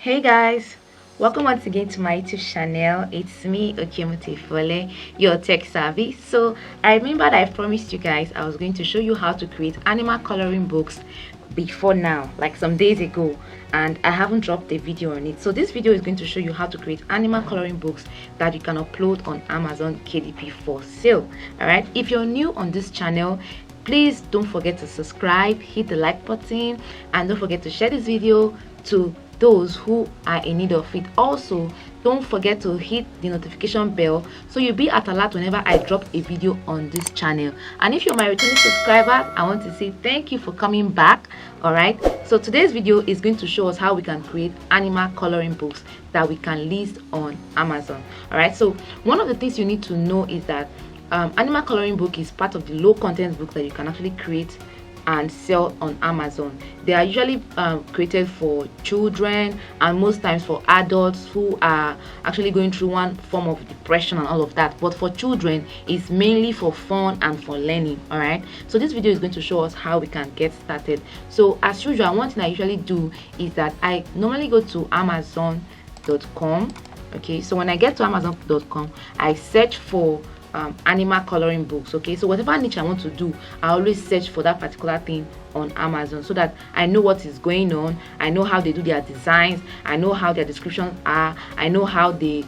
Hey guys, welcome once again to my YouTube channel. It's me, Okemutefole, your tech savvy. So I remember that I promised you guys I was going to show you how to create animal coloring books before now, like some days ago, and I haven't dropped a video on it. So this video is going to show you how to create animal coloring books that you can upload on Amazon KDP for sale. All right, if you're new on this channel, please don't forget to subscribe, hit the like button, and don't forget to share this video to those who are in need of it. Also, don't forget to hit the notification bell so you'll be at alert whenever I drop a video on this channel. And if you're my returning subscriber, I want to say thank you for coming back. All right, so today's video is going to show us how we can create animal coloring books that we can list on Amazon. All right, so one of the things you need to know is that animal coloring book is part of the low content book that you can actually create and sell on Amazon. They are usually created for children and most times for adults who are actually going through one form of depression and all of that. But for children, it's mainly for fun and for learning. All right, so this video is going to show us how we can get started. So as usual, one thing I usually do is that I normally go to amazon.com. okay, so when I get to amazon.com, I search for animal coloring books. Okay, so whatever niche I want to do, I always search for that particular thing on Amazon so that I know what is going on, I know how they do their designs, I know how their descriptions are, I know how they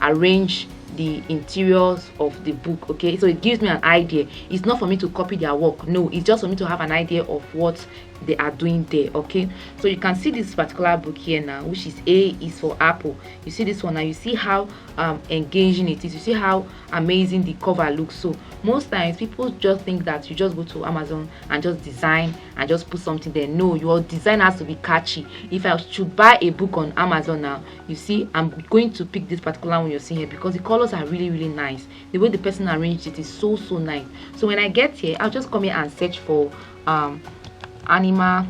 arrange the interiors of the book. Okay, so it gives me an idea. It's not for me to copy their work, no, it's just for me to have an idea of what they are doing there. Okay, so you can see this particular book here now, which is A is for Apple. You see this one now, you see how engaging it is, you see how amazing the cover looks. So most times people just think that you just go to Amazon and just design and just put something there. No, your design has to be catchy. If I should buy a book on Amazon now, you see I'm going to pick this particular one you're seeing here because the colors are really nice. The way the person arranged it is so nice. So when I get here, I'll just come here and search for animal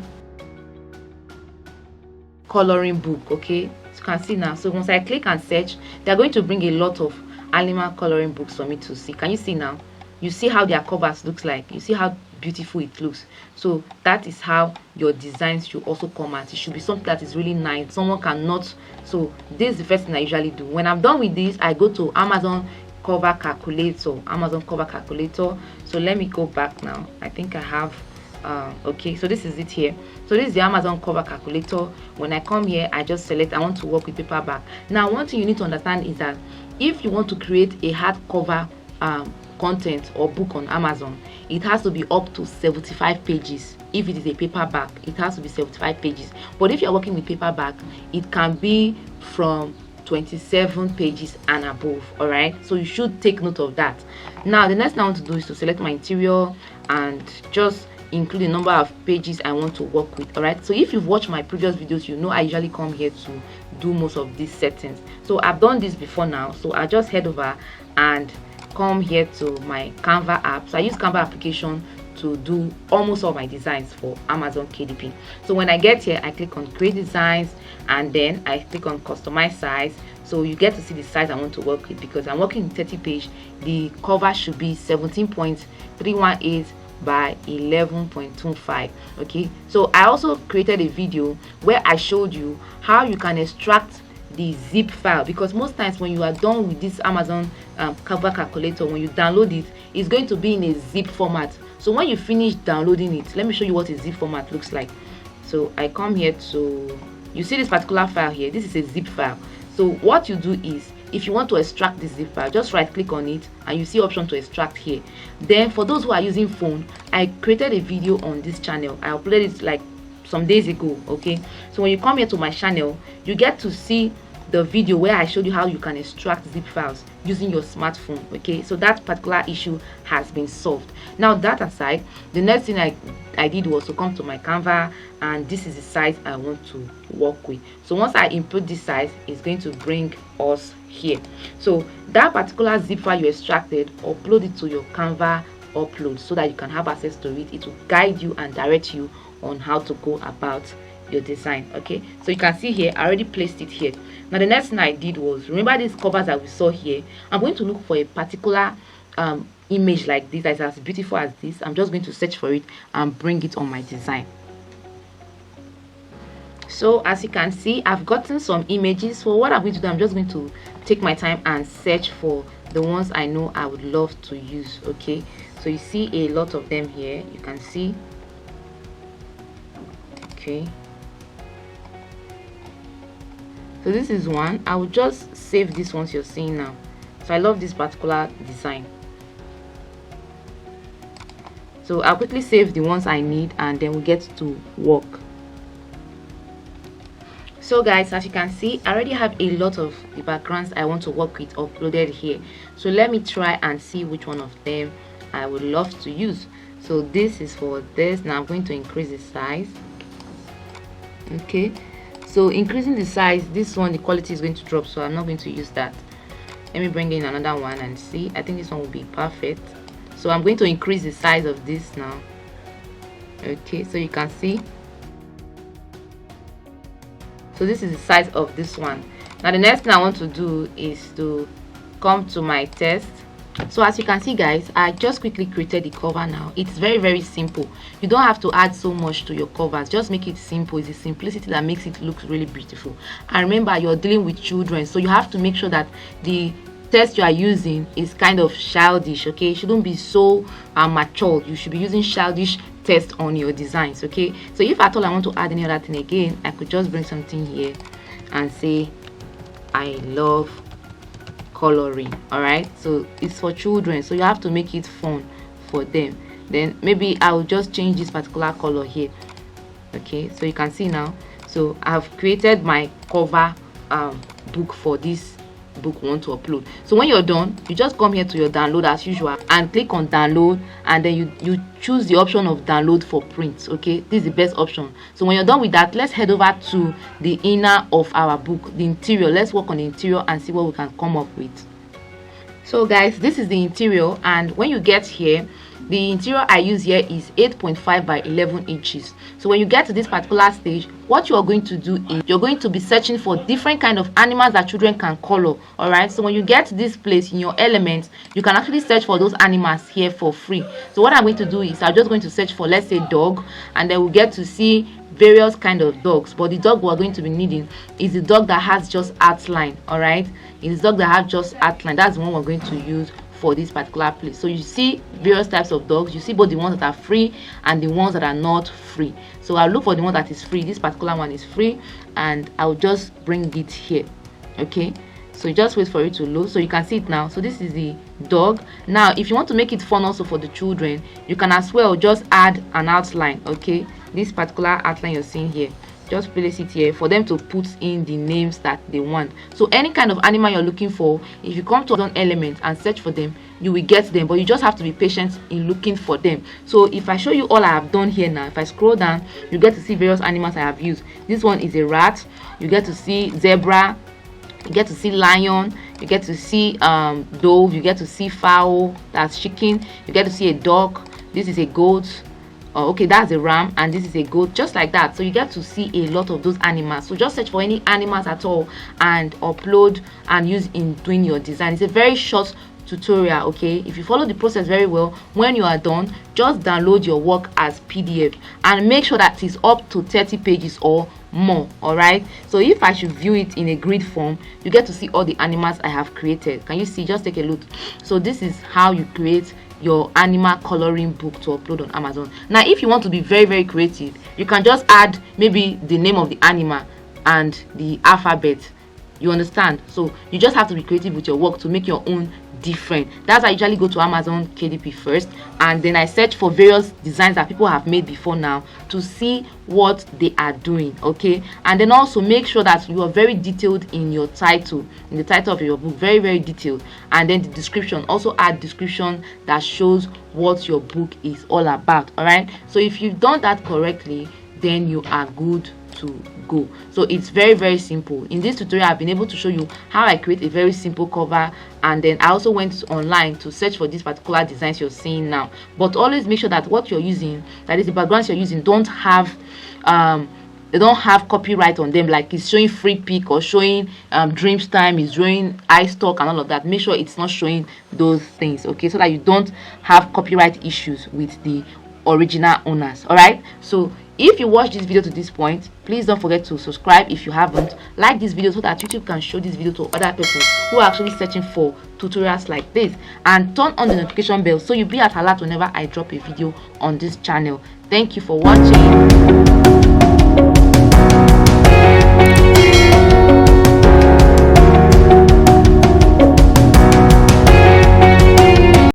coloring book. Okay, so you can see now. So once I click and search, they're going to bring a lot of animal coloring books for me to see. Can you see now? You see how their covers looks like, you see how beautiful it looks. So that is how your designs should also come out. It should be something that is really nice, someone cannot. So this is the first thing I usually do. When I'm done with this, I go to Amazon cover calculator. So let me go back now. I think I have okay, so this is it here. So this is the Amazon cover calculator. When I come here, I just select I want to work with paperback. Now one thing you need to understand is that if you want to create a hardcover content or book on Amazon, it has to be up to 75 pages. If it is a paperback, it has to be 75 pages. But if you're working with paperback, it can be from 27 pages and above. All right, so you should take note of that. Now the next thing I want to do is to select my interior and just include the number of pages I want to work with. All right, so if you've watched my previous videos, you know I usually come here to do most of these settings. So I've done this before now, so I just head over and come here to my Canva app. So I use Canva application to do almost all my designs for Amazon KDP. So when I get here, I click on create designs and then I click on customize size. So you get to see the size I want to work with. Because I'm working in 30 page, the cover should be 17.318 by 11.25. okay, so I also created a video where I showed you how you can extract the zip file, because most times when you are done with this Amazon cover calculator, when you download it, it's going to be in a zip format. So when you finish downloading it, let me show you what a zip format looks like. So I come here to, you see this particular file here, this is a zip file. So what you do is, if you want to extract this zip file, just right click on it and you see option to extract here. Then for those who are using phone, I created a video on this channel. I uploaded it like some days ago. Okay, so when you come here to my channel, you get to see the video where I showed you how you can extract zip files using your smartphone. Okay, so that particular issue has been solved. Now that aside, the next thing I did was to come to my Canva, and this is the size I want to work with. So once I input this size, it's going to bring us here. So that particular zip file you extracted, upload it to your Canva upload so that you can have access to it. It will guide you and direct you on how to go about your design. Okay, so you can see here I already placed it here. Now the next thing I did was, remember these covers that we saw here, I'm going to look for a particular image like this that is as beautiful as this. I'm just going to search for it and bring it on my design. So as you can see, I've gotten some images. So what I'm going to do, I'm just going to take my time and search for the ones I know I would love to use. Okay, so you see a lot of them here, you can see. Okay, so this is one. I will just save these ones you're seeing now. So I love this particular design, so I'll quickly save the ones I need and then we'll get to work. So guys, as you can see, I already have a lot of the backgrounds I want to work with uploaded here. So let me try and see which one of them I would love to use. So this is for this. Now I'm going to increase the size. Okay, so increasing the size, this one, the quality is going to drop, so I'm not going to use that. Let me bring in another one and see. I think this one will be perfect. So I'm going to increase the size of this now. Okay, so you can see. So this is the size of this one. Now the next thing I want to do is to come to my test. So as you can see guys, I just quickly created the cover now. It's very simple. You don't have to add so much to your covers, just make it simple. It's the simplicity that makes it look really beautiful. And remember, you're dealing with children, so you have to make sure that the test you are using is kind of childish. Okay, it shouldn't be so mature. You should be using childish test on your designs. Okay, so if at all I want to add any other thing again, I could just bring something here and say I love coloring. All right, so it's for children, so you have to make it fun for them. Then maybe I'll just change this particular color here. Okay, so you can see now, so I've created my cover book for this book we want to upload. So when you're done, you just come here to your download as usual and click on download, and then you choose the option of download for print. Okay, this is the best option. So when you're done with that, let's head over to the inner of our book, the interior. Let's work on the interior and see what we can come up with. So guys, this is the interior, and when you get here, the interior I use here is 8.5 by 11 inches. So when you get to this particular stage, what you are going to do is you're going to be searching for different kind of animals that children can color. All right, so when you get to this place in your elements, you can actually search for those animals here for free. So what I'm going to do is I'm just going to search for, let's say, dog, and then we'll get to see various kind of dogs. But the dog we're going to be needing is the dog that has just outline. All right, it's the dog that has just outline. That's the one we're going to use for this particular place. So you see various types of dogs. You see both the ones that are free and the ones that are not free. So I'll look for the one that is free. This particular one is free, and I'll just bring it here. Okay, so just wait for it to load. So you can see it now. So this is the dog. Now if you want to make it fun also for the children, you can as well just add an outline. Okay, this particular outline you're seeing here, just place it here for them to put in the names that they want. So any kind of animal you're looking for, if you come to an element and search for them, you will get them, but you just have to be patient in looking for them. So if I show you all I have done here now, if I scroll down, you get to see various animals I have used. This one is a rat. You get to see zebra, you get to see lion, you get to see dove, you get to see fowl, that's chicken, you get to see a dog. This is a goat. Oh, okay, that's a ram, and this is a goat, just like that. So you get to see a lot of those animals. So just search for any animals at all and upload and use in doing your design. It's a very short tutorial. Okay, if you follow the process very well, when you are done, just download your work as PDF and make sure that it's up to 30 pages or more. All right, so if I should view it in a grid form, you get to see all the animals I have created. Can you see? Just take a look. So this is how you create your animal coloring book to upload on Amazon. Now if you want to be very creative, you can just add maybe the name of the animal and the alphabet. You understand? So you just have to be creative with your work to make your own different. That's why I usually go to Amazon KDP first, and then I search for various designs that people have made before now to see what they are doing. Okay, and then also make sure that you are very detailed in your title, in the title of your book, very detailed. And then the description, also add description that shows what your book is all about. All right, so if you've done that correctly, then you are good to go. So it's very simple. In this tutorial, I've been able to show you how I create a very simple cover, and then I also went online to search for these particular designs you're seeing now. But always make sure that what you're using, that is the backgrounds you're using, don't have they don't have copyright on them, like it's showing free pick or showing dreams time, is showing iStock and all of that. Make sure it's not showing those things, okay, so that you don't have copyright issues with the original owners. All right, so If you watched this video to this point, please don't forget to subscribe if you haven't. Like this video so that YouTube can show this video to other persons who are actually searching for tutorials like this, and turn on the notification bell so you'll be at alert whenever I drop a video on this channel. Thank you for watching.